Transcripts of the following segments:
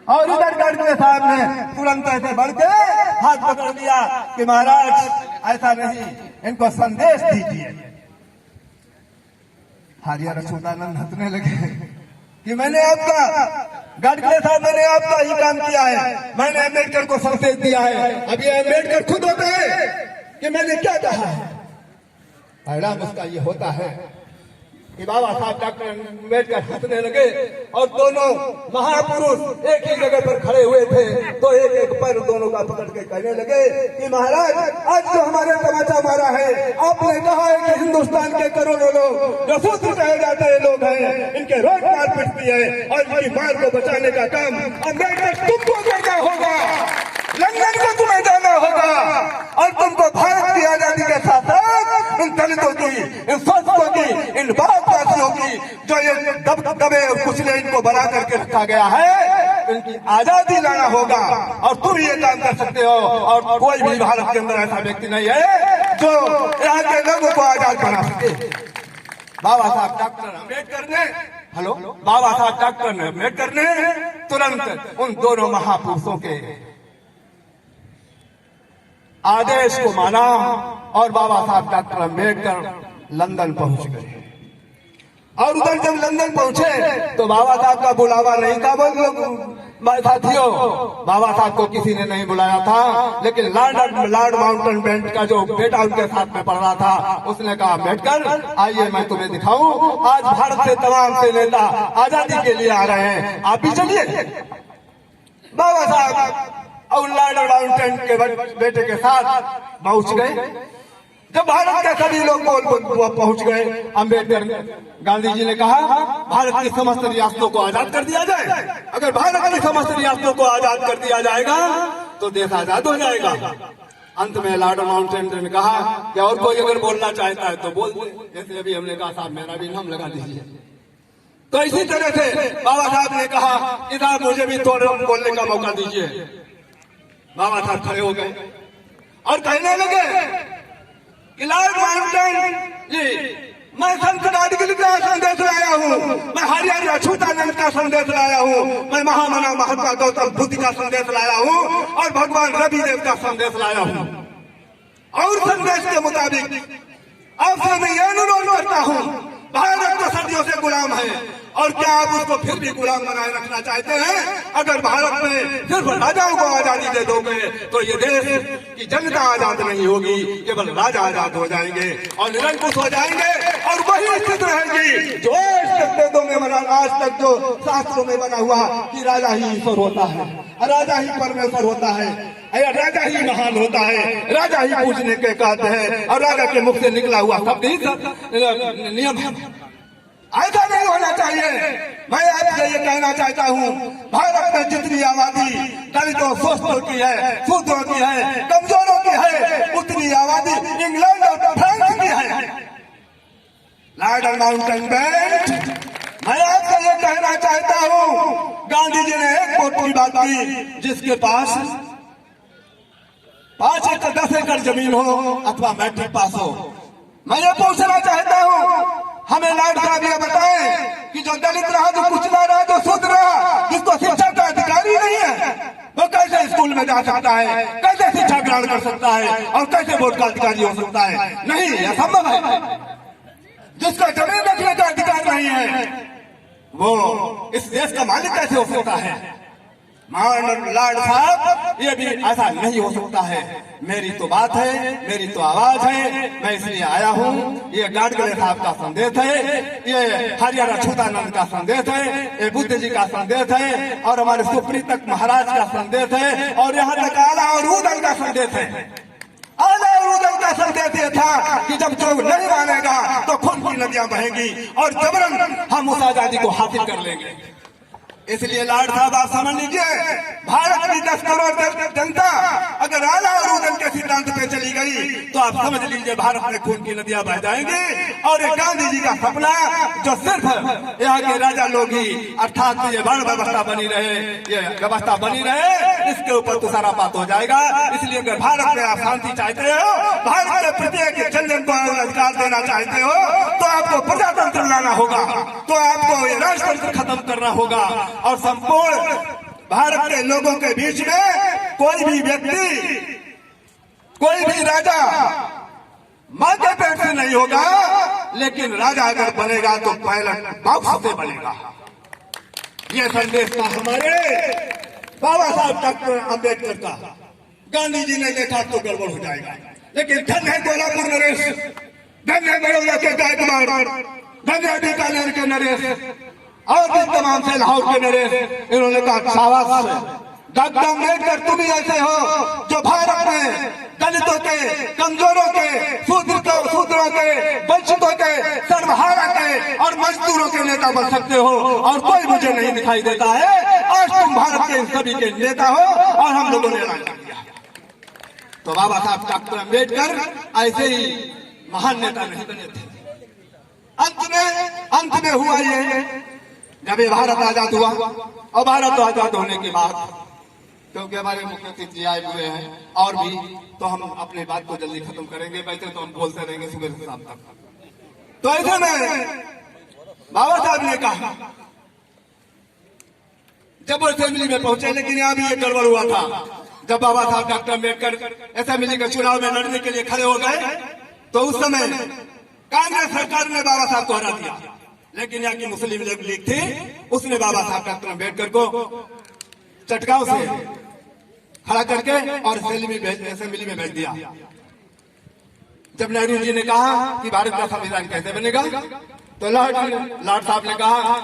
और इधर गढ़ साहब ने तुरंत ऐसे बढ़ के हाथ पकड़ लिया कि महाराज ऐसा नहीं, इनको संदेश दीजिए। हरिहर अछूतानंद हंसने लगे कि मैंने आपका गढ़ साहब, मैंने आपका ही काम किया है, मैंने अम्बेडकर को संदेश दिया है। अब ये अम्बेडकर खुद होता है कि मैंने क्या कहा है। परिणाम उसका ये होता है कि बाबा साहब डॉक्टर अम्बेडकर हंसने लगे और दोनों महापुरुष एक ही जगह पर खड़े हुए थे, तो एक एक पैर दोनों का पकड़ के कहने लगे कि महाराज आज जो हमारे तमाचा मारा है, आपने कहा है कि हिंदुस्तान के करोड़ों लोग जो सूत्र कहे जाते हैं लोग हैं, इनके रोज मार पिटती है और इनकी मार को बचाने का काम अम्बेडकर तुमको करना होगा। लंदन को तुम्हें जाना होगा और तुमको भारत की आजादी के साथ साथ इन दलितों की, इन शोषकों की, इन भारतवासियों की जो ये दबे और कुचले इनको बना करके रखा गया है, इनकी आजादी लाना होगा। और तुम ये काम कर सकते हो और कोई भी भारत के अंदर ऐसा व्यक्ति नहीं है जो यहाँ के लोगों को आजाद बना सके। बाबा साहब डॉक्टर अम्बेडकर ने बाबा साहब डॉक्टर अम्बेडकर ने तुरंत उन दोनों महापुरुषों के आदेश को माना और बाबा साहब डॉक्टर अम्बेडकर लंदन पहुंच गए। और उधर जब लंदन पहुंचे तो बाबा साहब का बुलावा नहीं था। वो साथियों, बाबा साहब को किसी ने नहीं बुलाया था, लेकिन लॉर्ड माउंटबेटन का जो बेटा उनके साथ में पढ़ रहा था, उसने कहा अम्बेडकर आइए मैं तुम्हें दिखाऊं, आज भारत से तमाम से नेता आजादी के लिए आ रहे हैं, आप भी चलिए। बाबा साहब और लॉर्ड माउंटबेटन के बेटे के साथ पहुंच गए। जब भारत के सभी लोग पहुंच गए, अम्बेडकर गांधी जी ने कहा भारत की समस्त रियासतों को आजाद कर दिया जाए। अगर भारत की समस्त रियासतों को आजाद कर दिया जाएगा तो देश आजाद हो जाएगा। अंत में लॉर्ड माउंटबेटन ने कहा कि और कोई अगर बोलना चाहता है तो बोल दे। जैसे अभी हमने कहा साहब मेरा भी नाम लगा दीजिए, तो इसी तरह से बाबा साहब ने कहा कि साहब मुझे भी थोड़ा बोलने का मौका दीजिए। बाबा साहब खड़े हो गए और कहने लगे कि लॉर्ड माउंटबेटन जी, मैं संत गाडगिल का संदेश लाया हूँ, मैं हरिहर अछूतानंद का संदेश लाया हूँ, मैं महामना महात्मा गौतम बुद्ध का संदेश लाया हूँ और भगवान रविदेव का संदेश लाया हूँ। और संदेश के मुताबिक आपसे मैं यह अनुरोध करता हूँ, भारत तो सदियों से गुलाम है और क्या आप उसको फिर भी गुलाम बनाए रखना चाहते हैं? अगर भारत में सिर्फ राजाओं को आजादी दे दोगे तो ये देश की जनता आजाद नहीं होगी, केवल राजा आजाद हो जाएंगे और निरंकुश हो जाएंगे और वही स्थिति रहेगी जो वेदों में बना, आज तक जो शास्त्रों में बना हुआ कि राजा ही ईश्वर होता है, राजा ही परमेश्वर होता है, राजा ही महान होता है, राजा ही पूजने के कहते हैं और राजा के मुख से निकला हुआ शब्द ही नियम है। ऐसा नहीं होना चाहिए। मैं आपसे ये कहना चाहता हूँ, भारत में जितनी आबादी दलितों शोषितों की है, शूद्रों की है, कमजोरों की है, उतनी आबादी इंग्लैंड और फ्रांस की है। लॉर्ड माउंटबेटन, मैं आपसे ये कहना चाहता हूँ, गांधी जी ने एक वोट की बात की, जिसके पास 5 एकड़ 10 एकड़ जमीन हो अथवा मैट्रिक पास हो। मैं ये पूछना चाहता हूँ, हमें लॉर्ड साहब ये बताएं कि जो दलित रहा, जो कुचला रहा, जो शूद्र रहा, जिसको शिक्षा का अधिकार ही नहीं है, वो कैसे स्कूल में जा सकता है, कैसे शिक्षा ग्रहण कर सकता है और कैसे वोट का अधिकारी हो सकता है? नहीं, यह संभव है। जिसका जमीन रखने का अधिकार नहीं है वो इस देश का मालिक कैसे हो सकता है? लॉर्ड साहब, ये भी ऐसा नहीं हो सकता है। मेरी तो बात है, मेरी तो आवाज है, मैं इसलिए आया हूँ। ये गाडगिल साहब का संदेश है, ये हरिहर अछूतानंद का संदेश है, ये बुद्ध जी का संदेश है और हमारे सुप्रीतक महाराज का संदेश है और यहाँ तक आला और उदल का संदेश है। आला और उदल का संदेश ये था कि जब जो नहीं मानेगा तो खून की नदियां बहेंगी और जबरन हम उस आजादी को हासिल कर लेंगे। इसलिए लॉर्ड साहब आप समझ लीजिए, भारत की 10 करोड़ जनता अगर आला और उदल के सिद्धांत पे चली गई तो आप समझ लीजिए भारत में खून की नदियां बह जाएंगी और ये गांधी जी का सपना जो सिर्फ यहाँ के राजा लोग ही अर्थात ये वर्ण व्यवस्था बनी रहे, ये व्यवस्था बनी रहे, इसके ऊपर तो सारा बात हो जाएगा। इसलिए अगर भारत में आप शांति चाहते हो, भारत के प्रत्येक जन को अधिकार देना चाहते हो तो आपको प्रजातंत्र लाना होगा, तो आपको ये राजतंत्र खत्म करना होगा और संपूर्ण भारत के लोगों के बीच में कोई भी व्यक्ति, कोई भी राजा मां के पेट से नहीं होगा, लेकिन राजा अगर बनेगा तो पायलट बॉक्स से बनेगा। यह संदेश था हमारे बाबा साहब डॉक्टर अम्बेडकर का। गांधी जी ने देखा तो गड़बड़ हो जाएगा, लेकिन धन है कोल्हापुर नरेश, धन है बड़ौदा के गायकवाड़, धन है बीकानेर के नरेश और भी तमाम से लाहौर के नरेश। इन्होंने कहा शाबाश डॉक्टर अम्बेडकर, तुम ही ऐसे हो जो भारत में दलितों के, कमजोरों के, शूद्रों के, वंचितों के, सर्वहारा के और मजदूरों के नेता बन सकते हो, और कोई मुझे नहीं दिखाई देता है। आज तुम भारत के सभी के नेता हो और हम लोगों ने ऐलान कर दिया। तो बाबा साहब डॉक्टर अम्बेडकर ऐसे ही महान नेता नहीं बने थे। अंत में हुआ ये, जब ये भारत आजाद हुआ, और भारत आजाद होने के बाद क्योंकि हमारे मुख्य अतिथि आए हुए हैं और भी, तो हम अपनी बात को जल्दी खत्म करेंगे, वैसे तो हम बोलते रहेंगे सुबह से शाम तक। तो ऐसे में बाबा साहब ने कहा, जब वो असेंबली में पहुंचे, लेकिन यहाँ भी एक गड़बड़ हुआ था। जब बाबा साहब डॉक्टर अम्बेडकर असेंबली के चुनाव में लड़ने के लिए खड़े हो गए, तो उस समय कांग्रेस सरकार ने बाबा साहब को हरा दिया, लेकिन यहाँ की मुस्लिम लीग थी, उसने बाबा साहब डॉक्टर अम्बेडकर को चटकाव से खड़ा करके और असेंबली में भेज दिया। जब नेहरू जी ने कहा कि भारत का संविधान कैसे बनेगा, तो लॉर्ड साहब ने कहा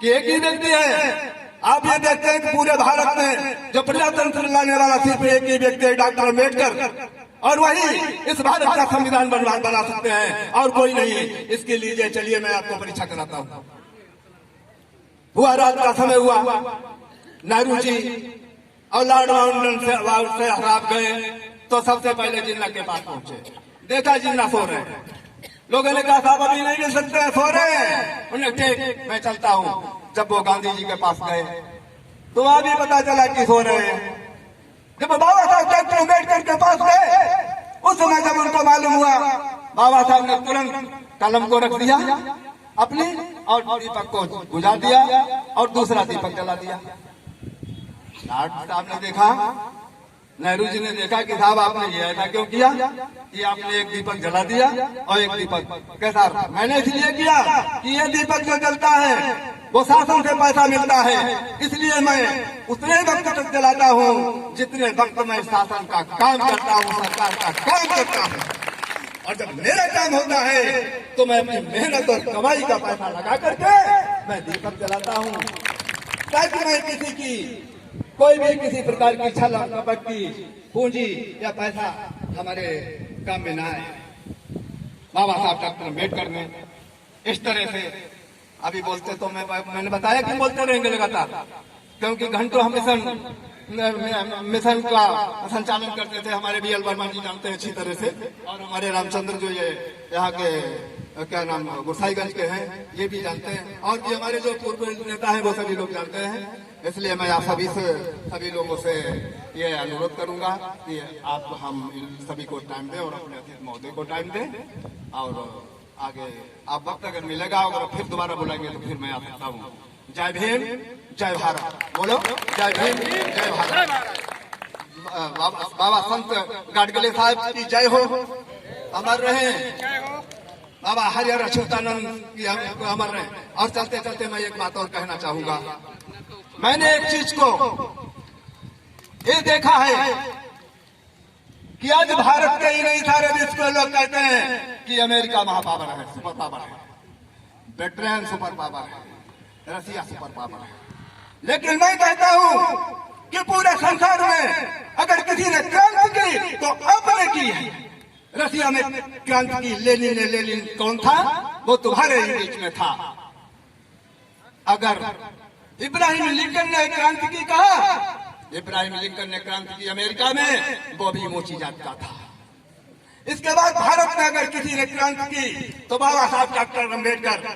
कि एक ही व्यक्ति है। आप ये देखते हैं कि पूरे भारत में जो प्रजातंत्र लाने वाला सिर्फ एक ही व्यक्ति है, डॉक्टर अम्बेडकर, और वही इस भारत का संविधान बना सकते हैं और कोई नहीं। इसके लिए चलिए मैं आपको परीक्षा कराता हूँ। हुआ रात का समय हुआ, नेहरू जी और लॉर्ड माउंटबेटन से हराब गए, तो सबसे पहले जिन्ना के पास पहुंचे। देखा जिन्ना सो रहे हैं। लोगों ने कहा साहब अभी नहीं मिल सकते हैं, सो रहे हैं। उन्हें ठीक, मैं चलता हूँ। जब वो गांधी जी के पास गए तो वहां भी पता चला कि सो रहे हैं। जब बाबा साहब डॉक्टर अम्बेडकर के पास गए, उस समय जब उनको मालूम हुआ, बाबा साहब ने तुरंत कलम को रख दिया अपनी और दीपक को बुझा दिया और दूसरा दीपक जला दिया। लॉर्ड साहब ने देखा, नेहरू जी ने देखा कि साहब आपने ये ऐसा क्यों किया कि आपने एक दीपक जला दिया और एक दीपक कैसा? मैंने इसलिए किया कि ये दीपक जो जलता है वो शासन से पैसा मिलता है, इसलिए मैं उतने वक्त तक जलाता हूँ जितने वक्त मैं शासन का काम करता हूँ, सरकार का काम करता हूँ। और जब मेरा काम होता है तो मैं अपनी मेहनत और कमाई का पैसा लगा करके मैं दीपक जलाता हूँ, ताकि मैं किसी की कोई भी किसी प्रकार की छल कपट की पूंजी या पैसा हमारे काम में ना आए। बाबा साहब डॉक्टर अम्बेडकर ने इस तरह से अभी बोलते तो मैंने बताया कि बोलते रहेंगे लगातार, क्योंकि घंटों हम मिशन का संचालन करते थे। हमारे BL वर्मा जी जानते हैं अच्छी तरह से, और हमारे रामचंद्र जो ये यहाँ के क्या नाम गोसाईगंज के हैं ये भी जानते हैं, और भी हमारे जो पूर्व नेता हैं वो सभी लोग जानते हैं। इसलिए मैं आप सभी लोगों से ये अनुरोध करूंगा कि आप हम इन सभी को टाइम दें और अपने अतिथि महोदय को टाइम दें, और आगे आप वक्त अगर मिलेगा अगर फिर दोबारा बुलाएंगे तो फिर मैं आ सकता हूँ। जय भीम, जय भारत। बोलो जय भीम, जय भारत। बाबा संत गाडगिल साहब की जय हो, अमर रहे। बाबा हरिहर अच्युतानंद की अमर रहे। और चलते चलते मैं एक बात और कहना चाहूंगा। मैंने एक चीज को ये देखा है कि आज भारत के ही नहीं सारे विश्व के लोग कहते हैं कि अमेरिका महापावर है, सुपर पावर है, ब्रिटेन सुपर पावर है, रसिया सुपर पावर है। लेकिन मैं कहता हूं कि पूरे संसार में अगर किसी ने क्रांति की तो आपने की है। रसिया में क्रांति की लेनिन कौन था? वो तुम्हारे ही बीच में था। अगर इब्राहिम लिंकन ने क्रांति की कहा, इब्राहिम लिंकन ने क्रांति की अमेरिका में, वो भी मोची जात का था। इसके बाद भारत में अगर किसी ने क्रांति की तो बाबा साहब डॉक्टर अम्बेडकर,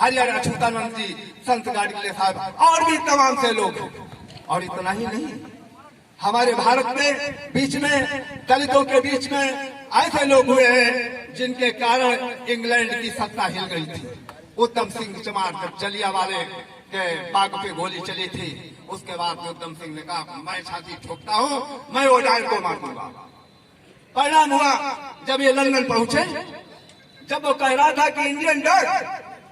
हरिहर अच्युतानंद जी, संत गाडगिल साहब और भी तमाम से लोग। और इतना ही नहीं, हमारे भारत में बीच में दलितों के बीच में ऐसे लोग हुए हैं जिनके कारण इंग्लैंड की सत्ता हिल गई थी। उत्तम सिंह चमार जब जलियांवाले के बाग पे गोली चली थी, उसके बाद उधम सिंह ने कहा मैं छाती ठोकता हूँ, मैं ओडायर को मार दूंगा। परिणाम हुआ जब ये लंदन पहुंचे, जब वो कह रहा था कि इंडियन डॉग,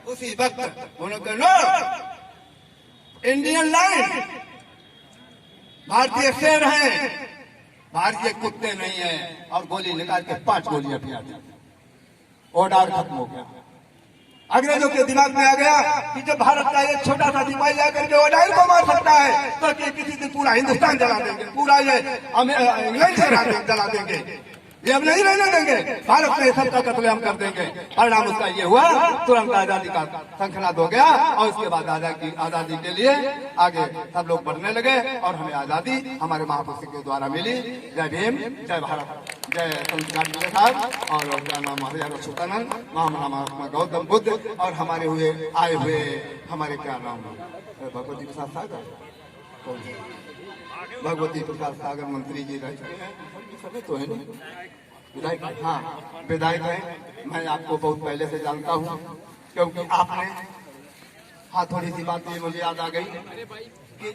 उसी वक्त उन्होंने कहा इंडियन लाइन, भारतीय शेर है, भारतीय कुत्ते नहीं है, और गोली निकाल के 5 गोलियां पिया दी। ओडायर खत्म हो गया। अंग्रेजों के दिमाग में आ गया कि जब भारत का एक छोटा सा सिपाही जाकर के ओडायर को मार सकता है तो किसी दिन पूरा हिंदुस्तान जला देंगे, पूरा ये इंग्लैंड से जला देंगे, ये अब नहीं रहने देंगे, भारत में सबका कत्लेआम कर देंगे। परिणाम उसका ये हुआ, तुरंत आजादी का शंखनाद हो गया, और उसके बाद आजादी के लिए आगे सब लोग बढ़ने लगे, और हमें आजादी हमारे महापुरुषों के द्वारा मिली। जय भीम, जय भारत, जय संत गाडगिल साहब, और क्या नाम हरिहर अच्युतानंद, महामना गौतम बुद्ध, और हमारे आए हुए हमारे क्या नाम भगवती प्रसाद सागर, भगवती प्रसाद सागर मंत्री जी रह चुके हैं, सभी तो है ना, विधायक, हाँ विधायक है। मैं आपको बहुत पहले से जानता हूँ, क्योंकि आपने, हाँ थोड़ी सी बात ये मुझे याद आ गई कि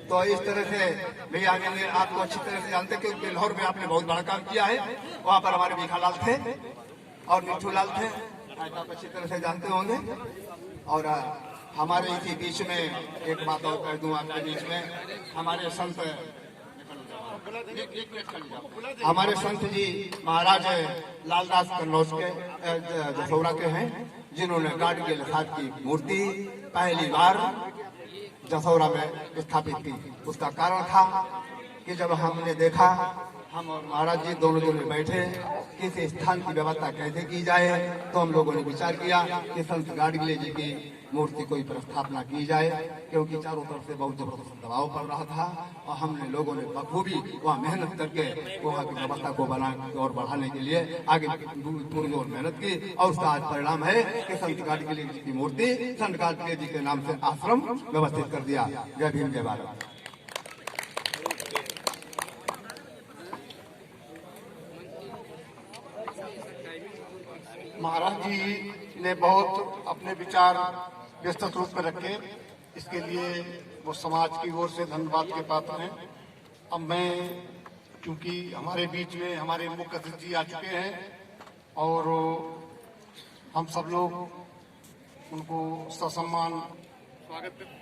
तो इस तरह से भैया ने आपको अच्छी तरह से जानते, क्योंकि लाहौर में आपने बहुत बड़ा काम किया है। वहाँ पर हमारे भीखालाल थे और मिठू लाल थे, आप अच्छी तरह से जानते होंगे। और हमारे इसी बीच में एक बात और कह दूं आपके बीच में, हमारे संत जी महाराज लालदास कन्नौज के जसौरा के हैं, जिन्होंने गाडगिल साहब की मूर्ति पहली बार जसौरा में स्थापित की। उसका कारण था कि जब हमने देखा, हम और महाराज जी दोनों बैठे, किसी स्थान की व्यवस्था कैसे की जाए, तो हम लोगों ने विचार किया कि संत गाडगिल जी की मूर्ति कोई स्थापना की जाए, क्योंकि चारों तरफ से बहुत जबरदस्त दबाव पड़ रहा था, और हमने लोगों ने बखूबी वहाँ मेहनत करके वहाँ की व्यवस्था को बनाने और बढ़ाने के लिए आगे पूरी और मेहनत की, और उसका आज परिणाम है कि संत गाडगिल जी की मूर्ति संत गाडगिल जी के नाम से आश्रम व्यवस्थित कर दिया। जय भीम, जय भारत। महाराज जी ने बहुत अपने विचार विस्तृत रूप में रखे, इसके लिए वो समाज की ओर से धन्यवाद के पात्र हैं। अब मैं, क्योंकि हमारे बीच में हमारे मुख्य अतिथि जी आ चुके हैं, और हम सब लोग उनको ससम्मान स्वागत करते हैं।